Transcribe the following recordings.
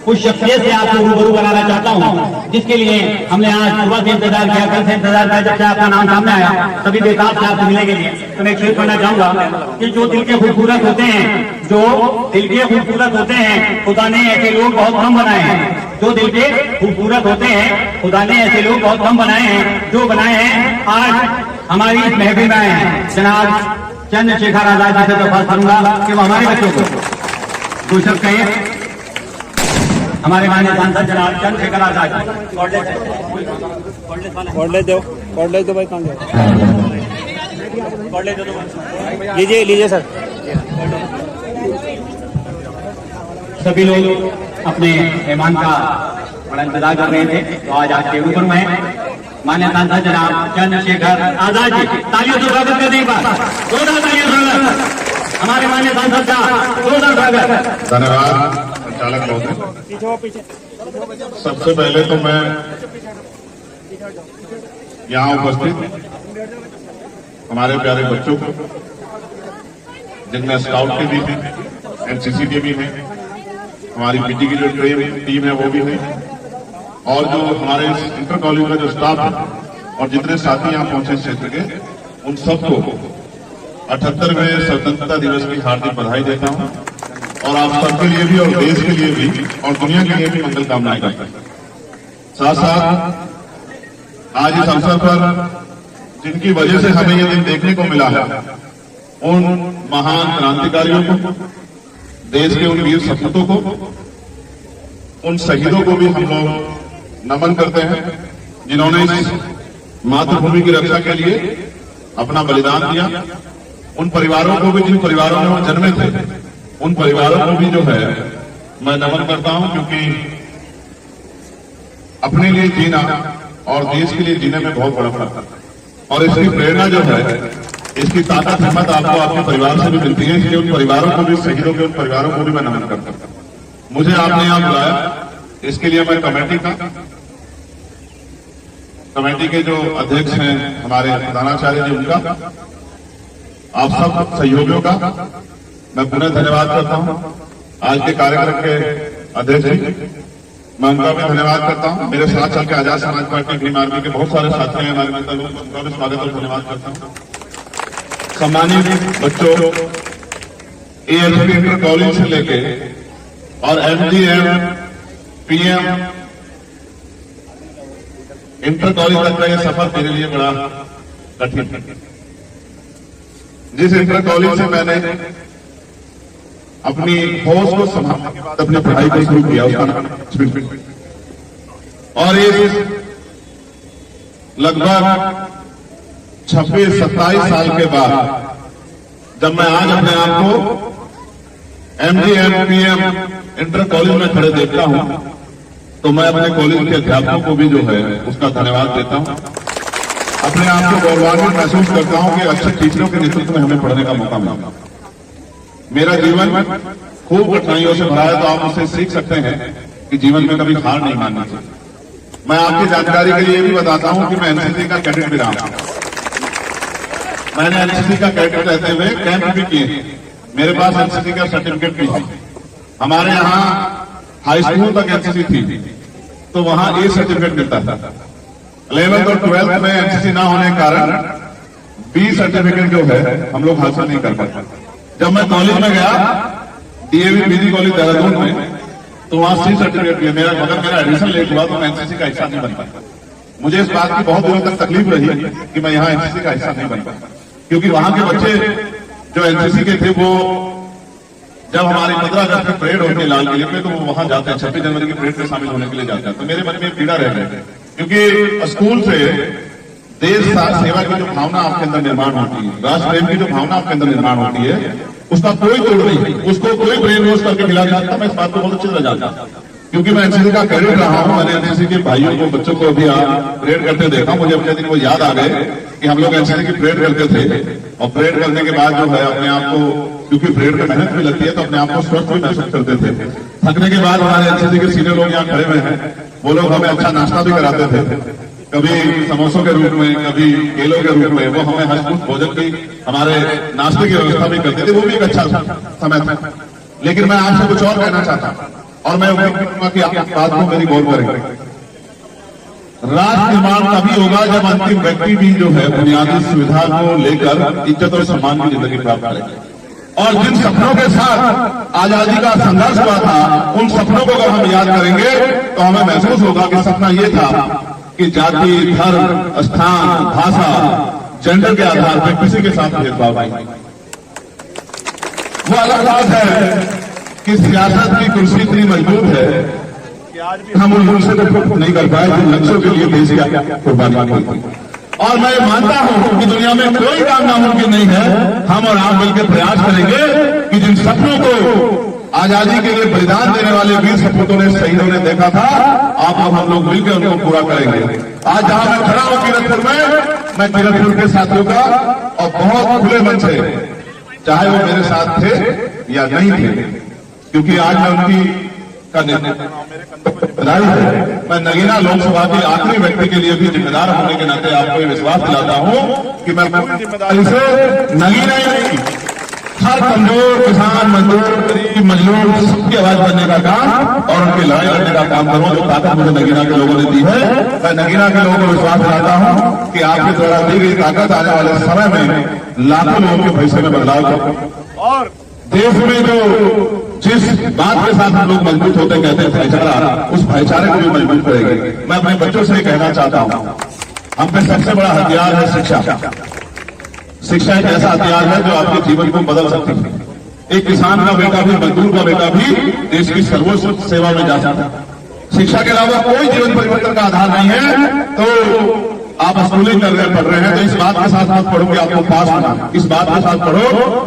उस शख्सियत से आपको रूबरू कराना चाहता हूँ, जिसके लिए हमने आज सुबह से इंतजार किया, कल से इंतजार किया, जब से आपका नाम सामने आया सभी बेताब से आपसे मिलने के लिए। तो मैं शेयर करना चाहूंगा कि जो दिल के खूबसूरत होते हैं, जो दिल के खूबसूरत होते हैं, खुदा ने ऐसे लोग बहुत कम बनाए हैं। जो दिल के खूबसूरत होते हैं, खुदा ने ऐसे लोग बहुत कम बनाए हैं। जो बनाए हैं आज हमारी इस महफिल में आए हैं। जनाब चंद्रशेखर आजाद जी से दरख्वास्त करूंगा कि वो हमारे बच्चों को दो शब्द कहें। हमारे माननीय सांसद जनाब चंद्रशेखर आजाद दो भाई, कौन लीजिए लीजिए सर। सभी लोग अपने मेहमान का बड़ा इंतजार कर रहे थे, तो आज आपके रूबरू में माननीय सांसद जनाब चंद्रशेखर आजाद जी। तालियों से स्वागत करने के बाद जोरदार तालियों से स्वागत हमारे माननीय सांसद का, जोरदार स्वागत। धन्यवाद संचालक महोदय। सबसे पहले तो मैं यहाँ उपस्थित हमारे प्यारे बच्चों को, जिनमें स्काउट के भी हैं, एनसीसी के भी हैं, हमारी पीटी की जो टीम है वो भी है, और जो हमारे इंटर कॉलेज का जो स्टाफ है और जितने साथी यहाँ पहुंचे क्षेत्र के, उन सबको 78वें स्वतंत्रता दिवस की हार्दिक बधाई देता हूँ। और आप सबके लिए भी और देश के लिए भी और दुनिया के लिए भी मंगल कामनाएं करता हूं। साथ साथ आज इस अवसर पर जिनकी वजह से हमें ये दिन देखने को मिला है, उन महान क्रांतिकारियों को, देश के उन वीर सपूतों को, उन शहीदों को भी हम लोग नमन करते हैं, जिन्होंने इस मातृभूमि की रक्षा के लिए अपना बलिदान दिया। उन परिवारों को भी, जिन परिवारों में वो जन्मे थे, उन परिवारों को भी जो है मैं नमन करता हूं, क्योंकि अपने लिए जीना और देश के लिए जीने में बहुत बड़ा फर्क है। और इसकी प्रेरणा जो है, इसकी ताकत हिम्मत आपको आपके परिवार से भी मिलती है। इसलिए उन परिवारों को भी, शहीदों के उन परिवारों को भी मैं नमन करता हूं। मुझे आपने यहां बुलाया, इसके लिए मैं कमेटी के जो अध्यक्ष हैं हमारे प्रधानाचार्य जी, उनका, आप सब सहयोगियों का मैं पुनः धन्यवाद करता हूं। आज के कार्यक्रम के अध्यक्ष जी, मैं उनका भी धन्यवाद करता हूं। मेरे साथ चल के आजाद समाज पार्टी भीम आर्मी के बहुत सारे साथी हैं हमारे नेता लोग, उनका भी स्वागत और धन्यवाद करता हूं। सम्मानित बच्चों, एएचपी इंटर कॉलेज से लेके और एमजीएम, पीएम इंटर कॉलेज तक का यह सफर मेरे लिए बड़ा कठिन है। जिस इंटर कॉलेज से मैंने अपनी होश को संभालने के बाद अपनी पढ़ाई को शुरू किया, उसका नाम और इस लगभग 26-27 साल के बाद जब मैं आज अपने आप को एमजीएम, पीएम इंटर कॉलेज में खड़े देखता हूं, तो मैं अपने कॉलेज के अध्यापकों को भी जो है उसका धन्यवाद देता हूं। अपने आप को गौरवान्वित महसूस करता हूं कि अच्छे टीचरों के नेतृत्व में हमें पढ़ने का मौका मिला। मेरा जीवन खूब कठिनाइयों से भरा है, तो आप उससे सीख सकते हैं कि जीवन में कभी हार नहीं माननी चाहिए। मैं आपकी जानकारी के लिए भी बताता हूं कि मैं एनसीसी का कैडेट भी रहा हूं। मैंने एनसीसी का कैडेट रहते हुए कैंप भी किए, मेरे पास एनसीसी का सर्टिफिकेट भी है। हमारे यहाँ हाई स्कूल तक एनसीसी थी, तो वहां ए सर्टिफिकेट मिलता था। 11th और 12th में एनसीसी ना होने के कारण बी सर्टिफिकेट जो है हम लोग हासिल नहीं कर पाते। जब मैं कॉलेज में गया, डीएवी पीजी कॉलेज देहरादून में, तो वहां सी सर्टिफिकेट भी मेरा, मगर मेरा एडमिशन लेट हुआ तो मैं एनसीसी का हिस्सा नहीं बन पाया। मुझे इस बात की बहुत दिनों तक तकलीफ रही कि मैं यहाँ एनसीसी का हिस्सा नहीं बन पाया, क्योंकि वहां के बच्चे जो एनसीसी के थे वो जब हमारी 15 अगस्त की परेड होती है लाल किले पे, तो वो वहां जाते हैं, 26 जनवरी की परेड में शामिल होने के लिए जाते हैं। तो मेरे मन में पीड़ा रह गई, क्योंकि स्कूल से देश सेवा की जो भावना आपके अंदर निर्माण होती है, राष्ट्र प्रेम की जो भावना आपके अंदर निर्माण होती है, उसका कोई तोड़ नहीं, उसको कोई ब्रेन वॉश करके खिला नहीं सकता। मैं इस बात को बहुत अच्छे से जानता, क्योंकि मैं एनसीसी का कैडेट रहा हूं। मैंने एनसीसी के भाइयों को, बच्चों को भी परेड करते देखा। मुझे अपने दिन वो याद आ गए कि हम लोग एनसीसी की परेड करते थे, और परेड करने के बाद जो है अपने आप को, क्योंकि परेड में मेहनत भी लगती है, तो अपने आप को स्वस्थ भी महसूस करते थे। थकने के बाद हमारे एनसीसी के सीनियर लोग यहाँ खड़े हुए हैं, वो लोग हमें अच्छा नाश्ता भी कराते थे, कभी समोसों के रूप में, कभी केलों के रूप में। वो हमें हर भोजन की, हमारे नाश्ते की व्यवस्था भी करते थे। वो भी एक अच्छा समय था। लेकिन मैं आपसे कुछ और कहना चाहता हूं और मैं उम्मीद करूंगा कि आप इस बात को मेरी गौर करेंगे। राष्ट्र निर्माण तभी होगा जब अंतिम व्यक्ति भी जो है बुनियादी सुविधा को लेकर इज्जत और सम्मान की जिंदगी प्राप्त करेगा। और जिन सपनों के साथ आजादी का संघर्ष हुआ था, उन सपनों को अगर हम याद करेंगे तो हमें महसूस होगा कि सपना ये था कि जाति, धर्म, स्थान, भाषा, जेंडर के आधार पर किसी के साथ भेदभाव नहीं। वो अलग बात है कि सियासत की कुर्सी इतनी मजबूत है कि आज भी हम उन लक्ष्यों को पूर्ण नहीं कर पाए जिन लक्ष्यों के लिए देश की कुर्बानी की थी। और मैं मानता हूं कि दुनिया में कोई काम नामुमकिन नहीं है। हम और आप मिलकर प्रयास करेंगे कि जिन सपनों को आजादी के लिए बलिदान देने वाले वीर सपूतों ने, शहीदों ने देखा था, आप और हम लोग मिलकर उनको पूरा करेंगे। आज जहां मैं खड़ा हूं किरतपुर में, मैं किरतपुर के साथियों का और बहुत खुले मन से, चाहे वो मेरे साथ थे या नहीं थे, क्योंकि आज मैं उनकी का जिम्मेदारी है। मैं नगीना लोकसभा के आखिरी व्यक्ति के लिए भी जिम्मेदार होने के नाते आपको ये विश्वास दिलाता हूं कि मैं पूरी जिम्मेदारी से नगीना ही नहीं, हर कमजोर किसान, मजदूर, गरीब, मजलूर सबकी आवाज बनने का काम और उनकी लड़ाई लड़ने का काम करूं। जो ताकत मुझे नगीना के लोगों ने दी है, मैं नगीना के लोगों को विश्वास दिलाता हूं कि आपके द्वारा दी गई ताकत आने वाले समय में लाखों लोगों के भविष्य में बदलाव करें। और देश में जो जिस बात के साथ हम लोग मजबूत होते कहते हैं भाईचारा, उस भाईचारे को भी मजबूत करेंगे। मैं अपने बच्चों से कहना चाहता हूं, हम पे सबसे बड़ा हथियार है शिक्षा। शिक्षा एक ऐसा हथियार है जो आपके जीवन को बदल सकती है। एक किसान का बेटा भी, मजदूर का बेटा भी देश की सर्वोच्च सेवा में जा सकता है। शिक्षा के अलावा कोई जीवन परिवर्तन का आधार नहीं है। तो आप स्कूलिंग कर रहे हैं, पढ़ रहे हैं, तो इस बात के साथ मत पढ़ो कि आपको पास होना, इस बात के साथ पढ़ो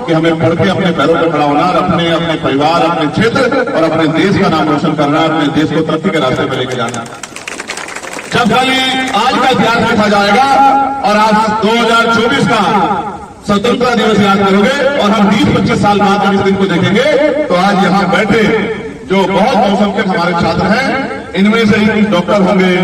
कि हमें पढ़ के अपने पैरों पर खड़ा होना, अपने परिवार, अपने क्षेत्र और अपने देश का नाम रोशन करना, अपने देश को तरक्की के रास्ते पर लेके जाना। जब खाली आज का इतिहास लिखा जाएगा और आप 2024 का स्वतंत्रता दिवस याद करोगे और हम 20-25 साल बाद इस दिन को देखेंगे, तो आज यहाँ बैठे जो बहुत बहुसंख्यक हमारे छात्र हैं, इनमें से कुछ डॉक्टर होंगे,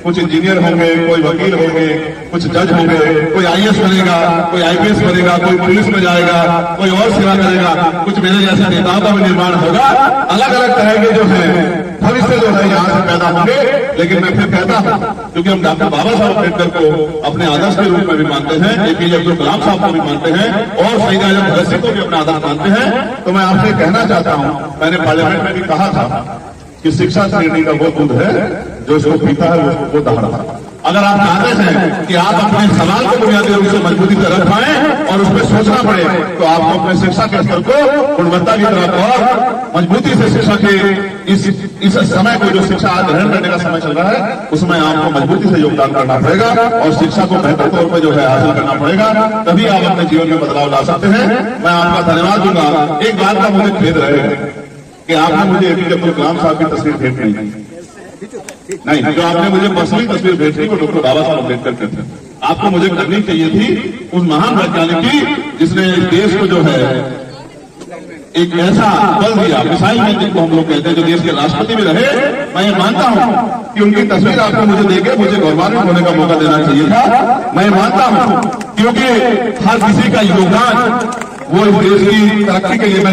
कुछ इंजीनियर होंगे, कोई वकील होंगे, कुछ जज होंगे, कोई आईएएस बनेगा, कोई आईपीएस बनेगा, कोई पुलिस में जाएगा, कोई और सेवा करेगा, कुछ मेरे जैसे नेताओं का भी निर्माण होगा। अलग अलग तरह के जो है भविष्य जो है यहाँ से पैदा होंगे। लेकिन मैं फिर कहता हूँ, क्योंकि हम डॉक्टर बाबा साहब अम्बेडकर को अपने आदर्श के रूप में भी मानते हैं, एपीजे अब्दुल कलाम साहब को भी मानते हैं और शहीद आजम भगत सिंह को भी अपना आदर्श मानते हैं, तो मैं आपसे कहना चाहता हूँ, मैंने पार्लियामेंट में भी कहा था कि शिक्षा श्रेणी का वो दूध है जो इसको पीता है वो दहाड़ता है। अगर आप चाहते हैं कि आप अपने सवाल को बुनियादी रूप से मजबूती से रख पाएं और उसमें सोचना पड़े, तो आपको अपने शिक्षा के स्तर को गुणवत्ता की तरफ और मजबूती से शिक्षा के इस समय को, जो शिक्षा ग्रहण करने का समय चल रहा है, उसमें आपको मजबूती से योगदान करना पड़ेगा और शिक्षा को बेहतर तौर पर जो है हासिल करना पड़ेगा। तभी आप अपने जीवन में बदलाव ला सकते हैं। मैं आपका धन्यवाद दूंगा। एक बात का मुझे खेद रहेगा कि आपने मुझे एपीजे अब्दुल कलाम साहब की तस्वीर भेंट नहीं, जो आपने मुझे पर्सनली तस्वीर भेंट की वो डॉक्टर बाबा साहब अम्बेडकर की थी। आपको मुझे करनी चाहिए थी उस महान वैज्ञानिक की जिसने देश को जो है एक ऐसा बल दिया, मिसाइल मैन जिनको हम लोग कहते हैं, जो देश के राष्ट्रपति भी रहे। मैं ये मानता हूं कि उनकी तस्वीर आपको मुझे देके मुझे गौरवान्वित होने का मौका देना चाहिए था। मैं मानता हूं क्योंकि हर किसी का योगदान वो इस देश की तरक्की के लिए मैं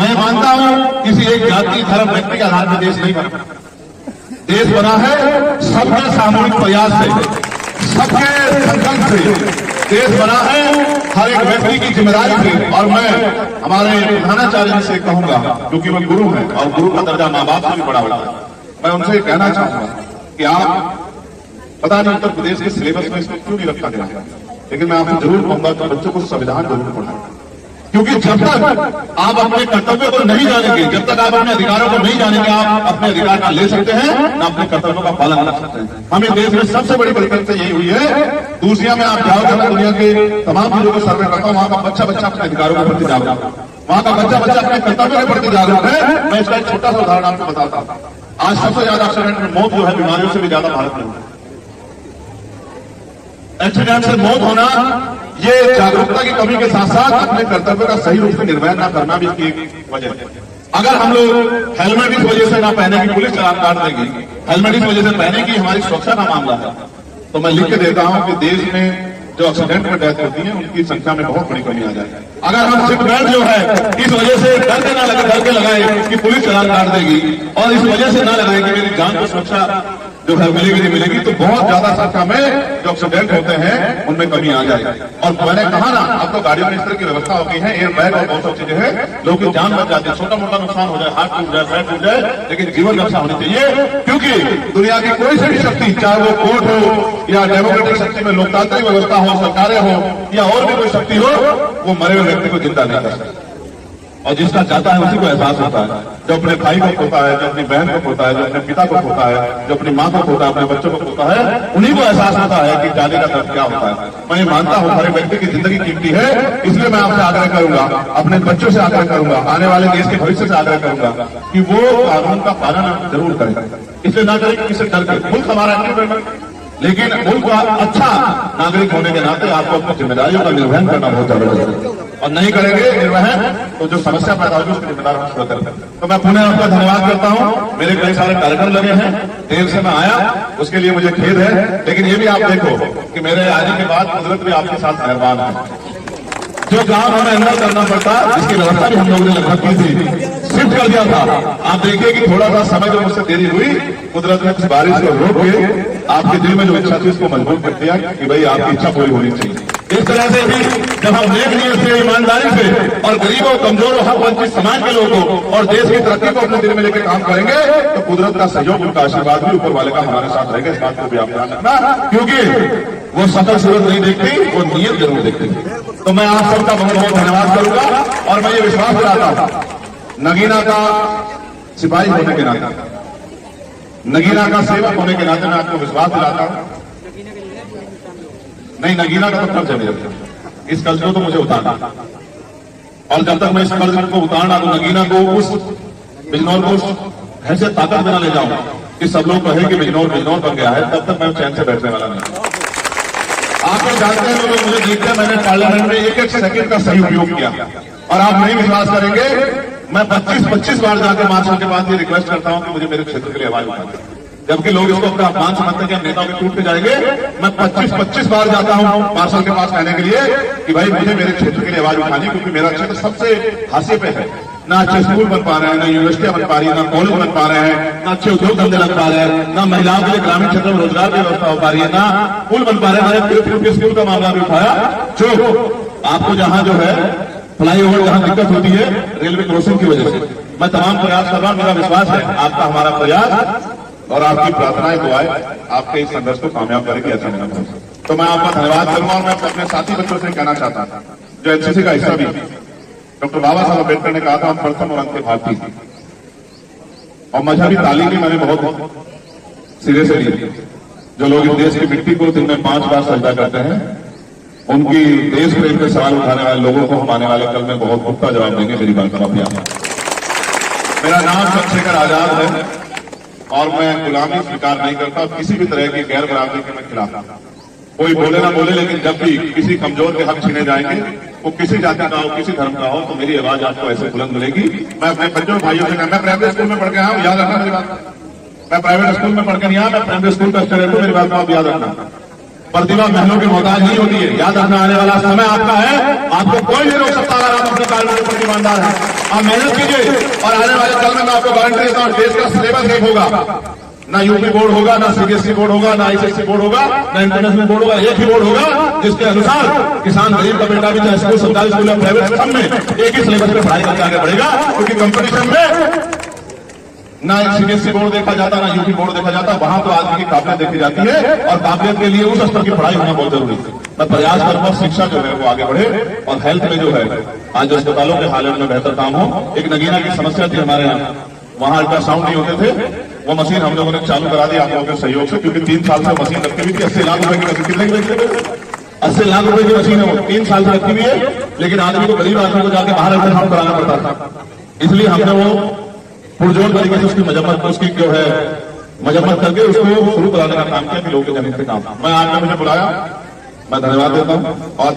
मैं मानता हूं किसी एक जाति, धर्म, व्यक्ति के आधार पर देश नहीं बना। देश बना है सबके सामूहिक प्रयास से, सबके संकल्प से। देश बना है हर एक व्यक्ति की जिम्मेदारी से। और मैं हमारे प्रधानाचार्य जी से कहूंगा, क्योंकि मैं गुरु हैं और गुरु का दर्जा माँ बाप से भी बड़ा होता है, मैं उनसे कहना चाहूंगा कि आप, पता नहीं उत्तर प्रदेश के सिलेबस में इसको क्यों नहीं रखा गया है, लेकिन मैं आपसे जरूर कहूंगा कि बच्चों को संविधान जरूर पढ़ाएं। क्योंकि जब तक आप अपने कर्तव्यों को नहीं जानेंगे, जब तक आप अपने अधिकारों को नहीं जानेंगे, आप अपने अधिकार ना ले सकते हैं ना अपने कर्तव्यों का पालन कर सकते हैं। हमें देश में सबसे बड़ी परिवर्तन यही हुई है। दूसरिया में आप जाओगे, मैं दुनिया के तमाम चीजों को सर्वे करता हूं, वहां का बच्चा अपने अधिकारों के प्रति जागरूक है, वहां का बच्चा अपने कर्तव्यों के प्रति जागरूक है। मैं इसका एक छोटा सा उदाहरण आपको बताता हूं। आज सबसे ज्यादा एक्सीडेंट में मौत जो है बीमारियों से भी ज्यादा भारत में है। एक्सीडेंट से मौत होना, ये जागरूकता की कमी के साथ साथ अपने कर्तव्य का सही रूप से निर्वहन न करना भी इसकी एक वजह है। अगर हम लोग हेलमेट इस वजह से ना पहने की पुलिस चालान काट देगी, हेलमेट इस वजह से पहने की हमारी सुरक्षा का मामला है, तो मैं लिख के देता हूं कि देश में जो एक्सीडेंट में डेथ होती है उनकी संख्या में बहुत बड़ी कमी आ जाए। अगर हम सीट बेल्ट जो है इस वजह से डर के लगाए कि पुलिस चालान काट देगी और इस वजह से ना लगाए कि मेरी जान को सुरक्षा जो है मिलेगी नहीं मिलेगी, तो बहुत ज्यादा संख्या में जो एक्सीडेंट होते हैं उनमें कमी आ जाए। और मैंने कहा ना, अब तो गाड़ियों में इस तरह की व्यवस्था हो गई है, एयर बैग और बहुत सारी चीजें हैं, लोगों की जान बच जाती है। छोटा मोटा नुकसान हो जाए, हाथ टूट जाए, पैर टूट जाए, लेकिन जीवन रक्षा होनी चाहिए। क्योंकि दुनिया की कोई सी भी शक्ति, चाहे वो कोर्ट हो या डेमोक्रेटिक शक्ति में लोकतांत्रिक व्यवस्था हो, सरकारें हो या और भी कोई शक्ति हो, वो मरे हुए व्यक्ति को जिंदा नहीं कर सकती। और जिसका चाहता है उसी को एहसास होता है। जो अपने भाई को खोता है, जो अपनी बहन को खोता है, जो अपने पिता को खोता है, जो अपनी माँ को खोता है, अपने बच्चों को खोता है, उन्हीं को एहसास होता है कि जाने का दर्द क्या होता है। मैं ये मानता हूँ हर व्यक्ति की जिंदगी कीमती है, इसलिए मैं आपसे आग्रह करूंगा, अपने बच्चों से आग्रह करूंगा, आने वाले देश के भविष्य से आग्रह करूंगा कि वो कानून का पालन जरूर करें। इसलिए ना करें किसी डर के। मुल्क हमारा है, लेकिन मुल्क का अच्छा नागरिक होने के नाते आपको अपनी जिम्मेदारियों का निर्वहन करना बहुत जरूरी है। और नहीं करेंगे निर्वहन तो जो समस्या पैदा होगी उसकी जिम्मेदार हम स्वयं करेंगे। तो मैं पुनः आपका धन्यवाद करता हूं। मेरे कई सारे कार्यक्रम लगे हैं, देर से मैं आया, उसके लिए मुझे खेद है, लेकिन ये भी आप देखो कि मेरे आने के बाद कुदरत भी आपके साथ मेहरबान है। जो काम हमें अंदर करना पड़ता, जिसकी व्यवस्था भी हम लोगों ने लगभग की थी, शिफ्ट कर दिया था। आप देखिए कि थोड़ा सा समय जो मुझसे देरी हुई, कुदरत ने कुछ बारिश को रोक के आपके दिल में जो इच्छा थी उसको मजबूत कर दिया कि भाई आपकी इच्छा पूरी होनी चाहिए। इस तरह से भी जब हम नेक नीयत से, ईमानदारी से और गरीबों, कमजोरों, हक वंचित समाज के लोगों को और देश की तरक्की को अपने दिल में लेकर काम करेंगे तो कुदरत का सहयोग, उनका आशीर्वाद भी ऊपर वाले का हमारे साथ रहेगा। इस बात को भी आप ध्यान रखना, क्योंकि वो शकल सूरत नहीं देखती, वो नीयत जरूर देखती। तो मैं आप सबका बहुत बहुत धन्यवाद करूंगा और मैं ये विश्वास दिलाता हूं, नगीना का सिपाही होने के नाते, नगीना का सेवक होने के नाते मैं आपको विश्वास दिलाता हूं, नहीं नगीना का तो कर्ज है, इस कर्ज को तो मुझे उतारना, और जब तक मैं इस कर्ज को उतारना तो नगीना को उस बिजनौर को ऐसे ताकत में न ले जाऊं कि सब लोग कहें कि बिजनौर बन गया है, तब तक मैं चैन से बैठने वाला नहीं। आप लोग जानते हैं, लोग मुझे देखते हैं, मैंने पार्लियामेंट में एक एक सेकंड का सही उपयोग किया और आप नहीं विश्वास करेंगे, मैं 25 बार जाकर मार्शल के पास ये रिक्वेस्ट करता हूं कि मुझे मेरे क्षेत्र के लिए आवाज उठाएं। जबकि लोग इसको अपना अपमान समझते हैं कि हम नेताओं के टूट के जाएंगे। मैं 25 बार जाता हूं मार्शल के पास कहने के लिए कि भाई मुझे मेरे क्षेत्र के लिए आवाज उठानी, क्योंकि मेरा क्षेत्र सबसे हाशिए पे है। ना अच्छे स्कूल बन पा रहे हैं, ना यूनिवर्सिटियां बन पा रही है, ना कॉलेज बन पा रहे हैं, ना अच्छे उद्योग धंधे लग पा रहे हैं, ना महिलाओं के लिए ग्रामीण क्षेत्र में रोजगार की व्यवस्था हो पा रही है, ना पुल बन पा रहे हैं। मैंने स्कूल का मामला भी उठाया, जो आपको जहां जो है फ्लाईओवर जहां दिक्कत होती है रेलवे क्रॉसिंग की वजह से, मैं तमाम प्रयास कर रहा हूं। मेरा विश्वास है आपका हमारा प्रयास और आपकी प्रार्थनाएं दुआएं आपके इस संघर्ष को कामयाब करेगी, ऐसा मेरा भरोसा। तो मैं आपका धन्यवाद करूंगा और मैं अपने साथी बच्चों से कहना चाहता हूं जो एनसीसी का हिस्सा भी, डॉक्टर बाबा साहब अम्बेडकर ने कहा था हम प्रथम और अंत्य भारतीय, और मजहबी तालीम भी मैंने बहुत सिरे से ली। जो लोग इस देश की मिट्टी को दिन में 5 बार सजदा करते हैं, उनकी देश प्रेम के सवाल उठाने वाले लोगों को हम आने वाले कल में बहुत पुख्ता जवाब देंगे। मेरी बात का अभ्यास। मेरा नाम चंद्रशेखर आजाद है और मैं गुलामी स्वीकार नहीं करता, किसी भी तरह की गैर बराबरी के मैं खिलाफ हूं। कोई बोले ना बोले, लेकिन जब भी किसी कमजोर के हक छीने जाएंगे, वो किसी जाति का हो, किसी धर्म का हो, तो मेरी आवाज आपको ऐसे बुलंद मिलेगी। मैं अपने बच्चों भाइयों से मैं प्राइवेट स्कूल में पढ़ के आया हूं, याद रखना मेरी बात। मैं प्राइवेट स्कूल में पढ़ के नहीं आया, मैं प्राइवेट स्कूल का स्टूडेंट हूं, मेरी बात को आप याद रखना। प्रतिभा महलों की मोहताज नहीं होती है, याद रखना। आने वाला समय आपका है, आपको कोई नहीं रोक सकता अगर आप अपने कार्य के प्रति ईमानदार हैं। आप मेहनत कीजिए और आने वाले कल में मैं आपको गारंटी देता हूं देश का सिलेबस एक होगा, ना यूपी बोर्ड होगा, ना सीबीएसई बोर्ड होगा, ना आईसीएसई बोर्ड होगा, ना इंटरनेशनल बोर्ड होगा, एक ही बोर्ड होगा जिसके अनुसार किसान गरीब का बेटा भी चाहे स्कूल, सरकारी स्कूल या प्राइवेट, सब में एक ही सिलेबस पे पढ़ाई करके आगे बढ़ेगा। क्योंकि कंपटीशन में ना सीबीएसई बोर्ड देखा जाता, ना यूपी बोर्ड देखा जाता, वहां तो आदमी की काबिलियत देखी जाती है और काबिलियत के लिए उस स्तर की पढ़ाई होना बहुत जरूरी है। मैं प्रयास करूंगा शिक्षा जो है वो आगे बढ़े और हेल्थ में जो है आज अस्पतालों के हालत में बेहतर काम हो। एक नगीना की समस्या थी हमारे यहाँ, वहां अल्ट्रासाउंड नहीं होते थे, वो मशीन हम लोगों ने चालू करा दी आप लोगों के सहयोग से, क्योंकि 3 साल से मशीन रखी हुई थी। 80 लाख रुपए की मशीन, कितने की मशीन? 80 लाख रुपए की मशीन है, वो 3 साल से रखी हुई है, लेकिन आदमी को, गरीब आदमी को जाके बाहर अल्ट्रासाउंड कराना पड़ता था। इसलिए हमने वो पुरजोर तरीके से उसकी मजम्मत, उसकी जो है मजम्मत करके उसको शुरू कराने का काम किया कि लोगों के जमीन पे काम। मैं आज मुझे बुलाया, मैं धन्यवाद देता हूँ और